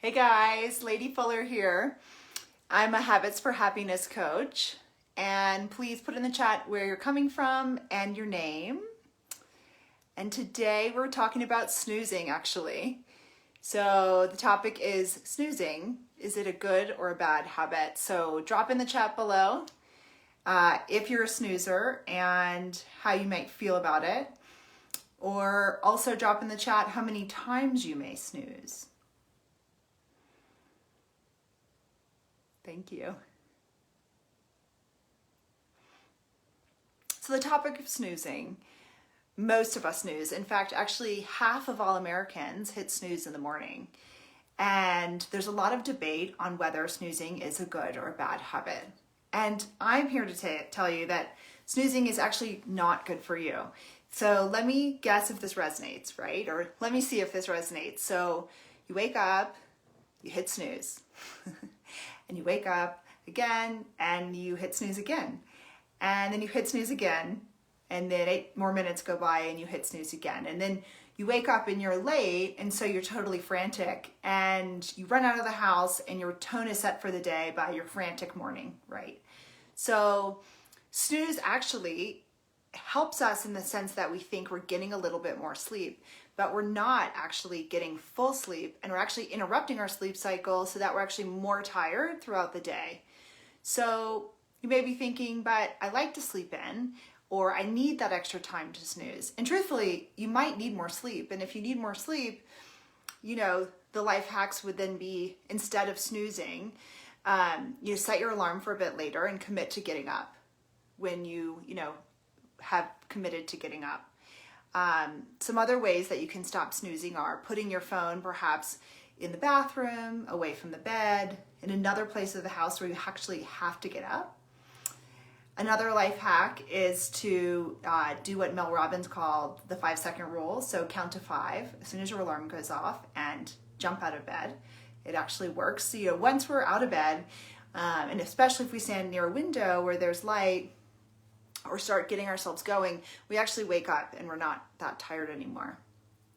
Hey guys, Lady Fuller here. I'm a Habits for Happiness coach, and please put in the chat where you're coming from and your name. And today we're talking about snoozing, actually. So the topic is snoozing. Is it a good or a bad habit? So drop in the chat below if you're a snoozer and how you might feel about it. Or also drop in the chat how many times you may snooze. Thank you. So the topic of snoozing, most of us snooze. In fact, actually half of all Americans hit snooze in the morning. And there's a lot of debate on whether snoozing is a good or a bad habit. And I'm here to tell you that snoozing is actually not good for you. So let me guess if this resonates, right? Or let me see if this resonates. So you wake up, you hit snooze. And you wake up again and you hit snooze again. And then you hit snooze again. And then 8 more minutes go by and you hit snooze again. And then you wake up and you're late, and so you're totally frantic. And you run out of the house and your tone is set for the day by your frantic morning, right? So snooze actually helps us in the sense that we think we're getting a little bit more sleep, but we're not actually getting full sleep, and we're actually interrupting our sleep cycle so that we're actually more tired throughout the day. So you may be thinking, but I like to sleep in, or I need that extra time to snooze. And truthfully, you might need more sleep. And if you need more sleep, the life hacks would then be, instead of snoozing, you set your alarm for a bit later and commit to getting up when you have committed to getting up. Some other ways that you can stop snoozing are putting your phone perhaps in the bathroom, away from the bed, in another place of the house where you actually have to get up. Another life hack is to do what Mel Robbins called the 5-second rule. So count to 5 as soon as your alarm goes off and jump out of bed. It actually works. So, once we're out of bed, and especially if we stand near a window where there's light, or start getting ourselves going, we actually wake up and we're not that tired anymore.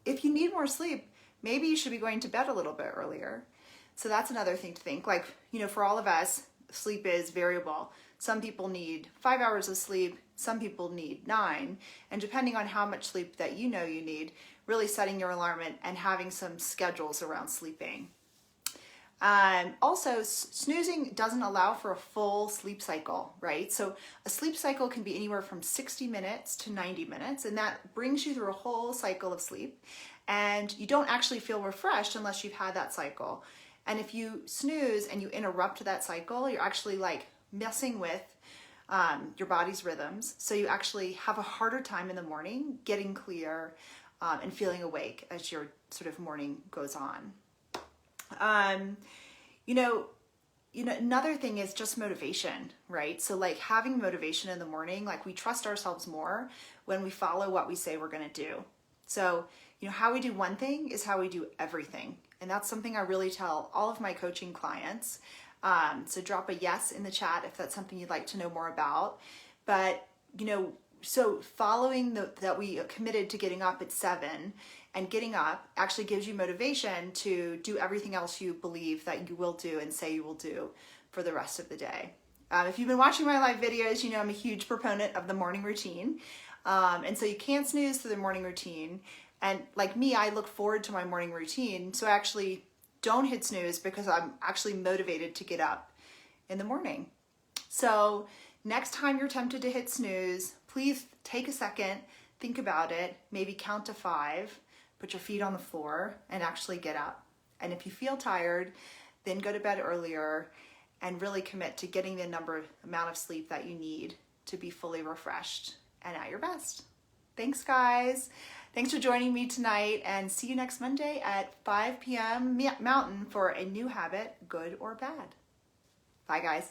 If you need more sleep, maybe you should be going to bed a little bit earlier. So that's another thing to think. Like, for all of us, sleep is variable. Some people need 5 hours of sleep, some people need 9. And depending on how much sleep that you need, really setting your alarm and having some schedules around sleeping. Also, snoozing doesn't allow for a full sleep cycle, right? So a sleep cycle can be anywhere from 60 minutes to 90 minutes, and that brings you through a whole cycle of sleep. And you don't actually feel refreshed unless you've had that cycle. And if you snooze and you interrupt that cycle, you're actually like messing with your body's rhythms. So you actually have a harder time in the morning getting clear and feeling awake as your sort of morning goes on. Another thing is just motivation, right? So like having motivation in the morning, like we trust ourselves more when we follow what we say we're going to do. So, how we do one thing is how we do everything. And that's something I really tell all of my coaching clients. So drop a yes in the chat if that's something you'd like to know more about. But, so following that we committed to getting up at 7, and getting up actually gives you motivation to do everything else you believe that you will do and say you will do for the rest of the day. If you've been watching my live videos, I'm a huge proponent of the morning routine. And so you can't snooze through the morning routine. And like me, I look forward to my morning routine. So I actually don't hit snooze because I'm actually motivated to get up in the morning. So next time you're tempted to hit snooze, please take a second, think about it, maybe count to 5, put your feet on the floor and actually get up. And if you feel tired, then go to bed earlier and really commit to getting the amount of sleep that you need to be fully refreshed and at your best. Thanks, guys. Thanks for joining me tonight, and see you next Monday at 5 p.m. Mountain for a new habit, good or bad. Bye, guys.